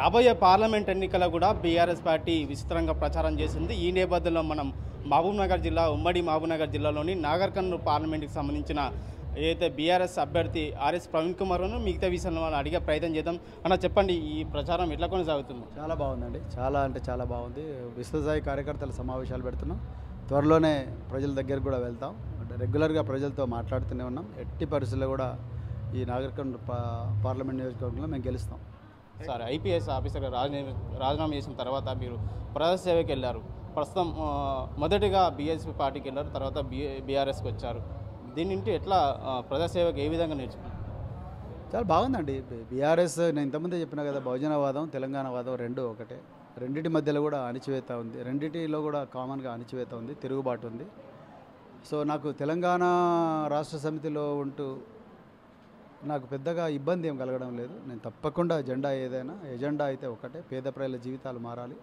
రాబోయే పార్లమెంట్ ఎన్నికల్లో కూడా బీఆర్ఎస్ పార్టీ విస్తృతంగా ప్రచారం చేసింది. ఈ నేపథ్యంలో మనం మహబూబ్నగర్ జిల్లా ఉమ్మడి మహబూబ్నగర్ జిల్లాలోని నాగర్కర్నూలు పార్లమెంట్కి సంబంధించిన ఏదైతే బీఆర్ఎస్ అభ్యర్థి ఆర్ఎస్ ప్రవీణ్ కుమార్ను మిగతా విషయంలో వాళ్ళు అడిగే ప్రయత్నం చేద్దాం. అన్న చెప్పండి, ఈ ప్రచారం ఎట్లా కొనసాగుతుంది? చాలా బాగుందండి. చాలా బాగుంది. విస్తృతస్థాయి కార్యకర్తల సమావేశాలు పెడుతున్నాం. త్వరలోనే ప్రజల దగ్గరికి కూడా వెళ్తాం. అంటే రెగ్యులర్గా ప్రజలతో మాట్లాడుతూనే ఉన్నాం. ఎట్టి పరిస్థితుల్లో కూడా ఈ నాగర్కర్నూలు పార్లమెంట్ నియోజకవర్గంలో మేము గెలుస్తాం. సరే, ఐపీఎస్ ఆఫీసర్గా రాజీనామా చేసిన తర్వాత మీరు ప్రజాసేవకి వెళ్ళారు. ప్రస్తుతం మొదటిగా బీఎస్పీ పార్టీకి వెళ్ళారు, తర్వాత బీఆర్ఎస్కి వచ్చారు. దీని నుండి ఎట్లా ప్రజాసేవకు ఏ విధంగా నేర్చుకున్నారు? చాలా బాగుందండి. బీఆర్ఎస్ నేను ఇంతకుముందే చెప్పినా కదా, బహుజనవాదం తెలంగాణవాదం రెండు ఒకటే. రెండింటి మధ్యలో కూడా అణిచివేత ఉంది. రెండింటిలో కూడా కామన్గా అణిచివేత ఉంది, తిరుగుబాటు ఉంది. సో నాకు తెలంగాణ రాష్ట్ర సమితిలో ఉంటూ నాకు పెద్దగా ఇబ్బంది ఏం కలగడం లేదు. నేను తప్పకుండా ఎజెండా అయితే ఒకటే, పేద ప్రజల జీవితాలు మారాలి,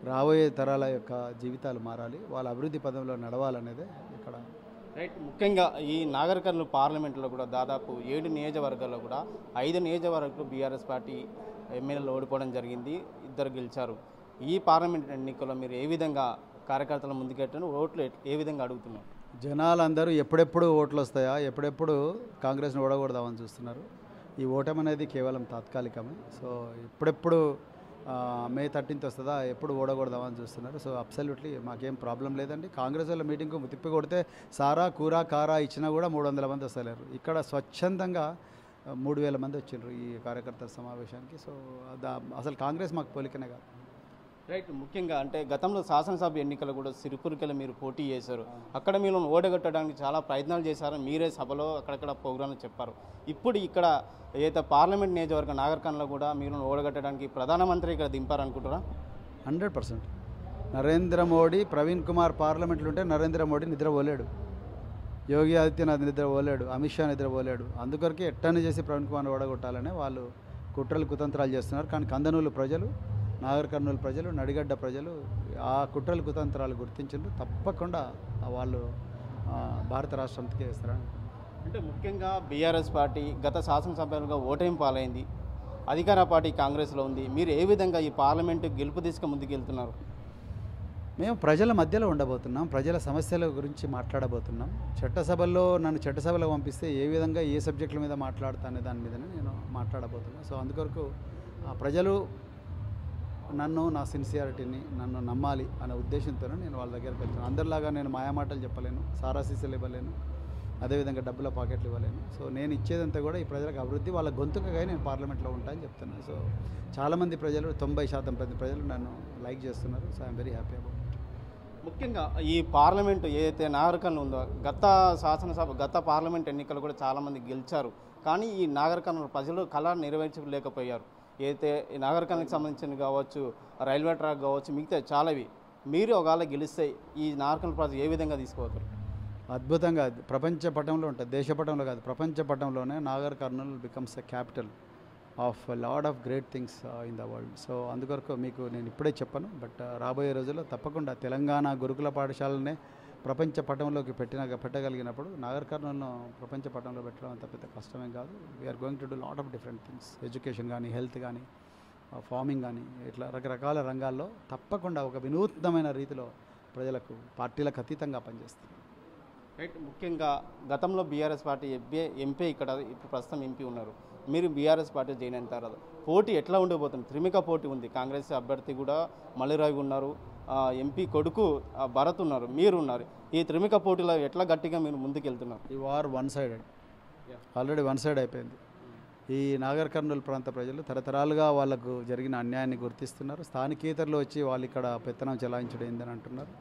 రాబోయే తరాల యొక్క జీవితాలు మారాలి, వాళ్ళ అభివృద్ధి పదంలో నడవాలనేదే ఇక్కడ. రైట్. ముఖ్యంగా ఈ నాగర్కర్నూలు పార్లమెంట్లో కూడా దాదాపు 7 నియోజకవర్గాల్లో కూడా 5 నియోజకవర్గాలు బీఆర్ఎస్ పార్టీ ఎమ్మెల్యేలు ఓడిపోవడం జరిగింది, 2 గెలిచారు. ఈ పార్లమెంట్ ఎన్నికల్లో మీరు ఏ విధంగా కార్యకర్తల ముందుకెట్టారు, ఓట్లు ఏ విధంగా అడుగుతున్నారు? జనాలందరూ ఎప్పుడెప్పుడు ఓట్లు వస్తాయా, ఎప్పుడెప్పుడు కాంగ్రెస్ని ఓడగొడదామని చూస్తున్నారు. ఈ ఓటమి అనేది కేవలం తాత్కాలికమే. సో ఎప్పుడెప్పుడు మే 13th వస్తుందా, ఎప్పుడు ఓడగొడదామని చూస్తున్నారు. సో అబ్సల్యూట్లీ మాకేం ప్రాబ్లం లేదండి. కాంగ్రెస్ వాళ్ళ మీటింగ్కు తిప్పి కొడితే సారా కూర కారా ఇచ్చినా కూడా 300 మంది వస్తలేరు. ఇక్కడ స్వచ్ఛందంగా 3000 మంది వచ్చిండ్రు ఈ కార్యకర్తల సమావేశానికి. సో అసలు కాంగ్రెస్ మాకు పోలికనే కాదు. రైట్. ముఖ్యంగా అంటే గతంలో శాసనసభ ఎన్నికలు కూడా సిరిపురికలు మీరు పోటీ చేశారు. అక్కడ మీరు ఓడగొట్టడానికి చాలా ప్రయత్నాలు చేశారు. మీరే సభలో అక్కడక్కడ ప్రోగ్రాంలు చెప్పారు. ఇప్పుడు ఇక్కడ ఏదైతే పార్లమెంట్ నియోజకవర్గం నాగర్కర్నూలులో కూడా మీరు ఓడగొట్టడానికి ప్రధానమంత్రి ఇక్కడ దింపారనుకుంటారా? 100%. నరేంద్ర మోడీ, ప్రవీణ్ కుమార్ పార్లమెంట్లో ఉంటే నరేంద్ర మోడీ నిద్రపోలేడు, యోగి ఆదిత్యనాథ్ నిద్రపోలేడు, అమిత్ షా నిద్రపోలేడు. అందుకొరకే ఎట్టని చేసి ప్రవీణ్ కుమార్ ఓడగొట్టాలనే వాళ్ళు కుట్రలు కుతంత్రాలు చేస్తున్నారు. కానీ కందనూలు ప్రజలు, నాగర్కర్నూలు ప్రజలు, నడిగడ్డ ప్రజలు ఆ కుట్రలు కుతంత్రాలు గుర్తించారు. తప్పకుండా వాళ్ళు భారత రాష్ట్రానికి వేస్తారని. అంటే ముఖ్యంగా బీఆర్ఎస్ పార్టీ గత శాసనసభ్యులుగా ఓటమి పాలైంది, అధికార పార్టీ కాంగ్రెస్లో ఉంది. మీరు ఏ విధంగా ఈ పార్లమెంటు గెలుపు దిశగా ముందుకెళ్తున్నారు? మేము ప్రజల మధ్యలో ఉండబోతున్నాం, ప్రజల సమస్యల గురించి మాట్లాడబోతున్నాం. నన్ను చట్టసభలో పంపిస్తే ఏ విధంగా ఏ సబ్జెక్టుల మీద మాట్లాడతా అనే దాని మీదనే నేను మాట్లాడబోతున్నాను. సో అందుకొరకు ప్రజలు నా సిన్సియారిటీని నన్ను నమ్మాలి అనే ఉద్దేశంతోనే నేను వాళ్ళ దగ్గరికి వెళ్తున్నాను. అందరిలాగా నేను మాయమాటలు చెప్పలేను, సారాసీసలు ఇవ్వలేను, అదేవిధంగా డబ్బుల పాకెట్లు ఇవ్వలేను. సో నేను ఇచ్చేదంతా కూడా ఈ ప్రజలకు అభివృద్ధి, వాళ్ళ గొంతుకగా నేను పార్లమెంట్లో ఉంటానని చెప్తున్నాను. సో చాలామంది ప్రజలు, 90% ప్రజలు నన్ను లైక్ చేస్తున్నారు. So I'm very happy about it. ముఖ్యంగా ఈ పార్లమెంటు ఏదైతే నాగర్కర్నూలు ఉందో, గత పార్లమెంట్ ఎన్నికలు కూడా చాలామంది గెలిచారు. కానీ ఈ నాగర్కర్నూలు ప్రజలు కళ నెరవేర్చలేకపోయారు. ఏదైతే ఈ నాగర్కర్నూలుకి సంబంధించిన కావచ్చు, రైల్వే ట్రాక్ కావచ్చు, మిగతా చాలావి మీరు ఒకవేళ గెలిస్తే ఈ నాగర్కర్నూలు ప్రజలు ఏ విధంగా తీసుకోవచ్చు? అద్భుతంగా ప్రపంచ పటంలో ఉంటుంది, దేశ పటంలో కాదు, ప్రపంచ పటంలోనే Nagarkurnool becomes a capital of lot of great things in the world. So అందుకొరకు మీకు నేను ఇప్పుడే చెప్పను, బట్ రాబోయే రోజుల్లో తప్పకుండా తెలంగాణ గురుకుల పాఠశాలనే ప్రపంచ పటంలోకి పెట్టగలిగినప్పుడు నాగర్కర్నూలును ప్రపంచ పటంలో పెట్టడం అంత పెద్ద కష్టమేం కాదు. We're going to do lot of different things. Education కానీ, హెల్త్ కానీ, ఫార్మింగ్ కానీ, ఇట్లా రకరకాల రంగాల్లో తప్పకుండా ఒక వినూత్నమైన రీతిలో ప్రజలకు, పార్టీలకు అతీతంగా పనిచేస్తుంది. రైట్. ముఖ్యంగా గతంలో బీఆర్ఎస్ పార్టీ ఎంపీ ఇక్కడ ఇప్పుడు ప్రస్తుతం ఎంపీ ఉన్నారు. మీరు బీఆర్ఎస్ పార్టీ జాయిన్ అయిన తర్వాత పోటీ ఎట్లా ఉండబోతుంది? త్రిమిక పోటీ ఉంది. కాంగ్రెస్ అభ్యర్థి కూడా మల్లిరావు ఉన్నారు, ఎంపీ కొడుకు భరత్ ఉన్నారు, మీరు ఉన్నారు. ఈ త్రిమిక పోటీలో ఎట్లా గట్టిగా మీరు ముందుకెళ్తున్నారు? ఈ వార్ ఆల్రెడీ వన్ సైడ్ అయిపోయింది. ఈ నాగర్కర్నూలు ప్రాంత ప్రజలు తరతరాలుగా వాళ్ళకు జరిగిన అన్యాయాన్ని గుర్తిస్తున్నారు. స్థానికేతరులు వచ్చి వాళ్ళు ఇక్కడ పెత్తనం చెలాయించడం ఏందని అంటున్నారు.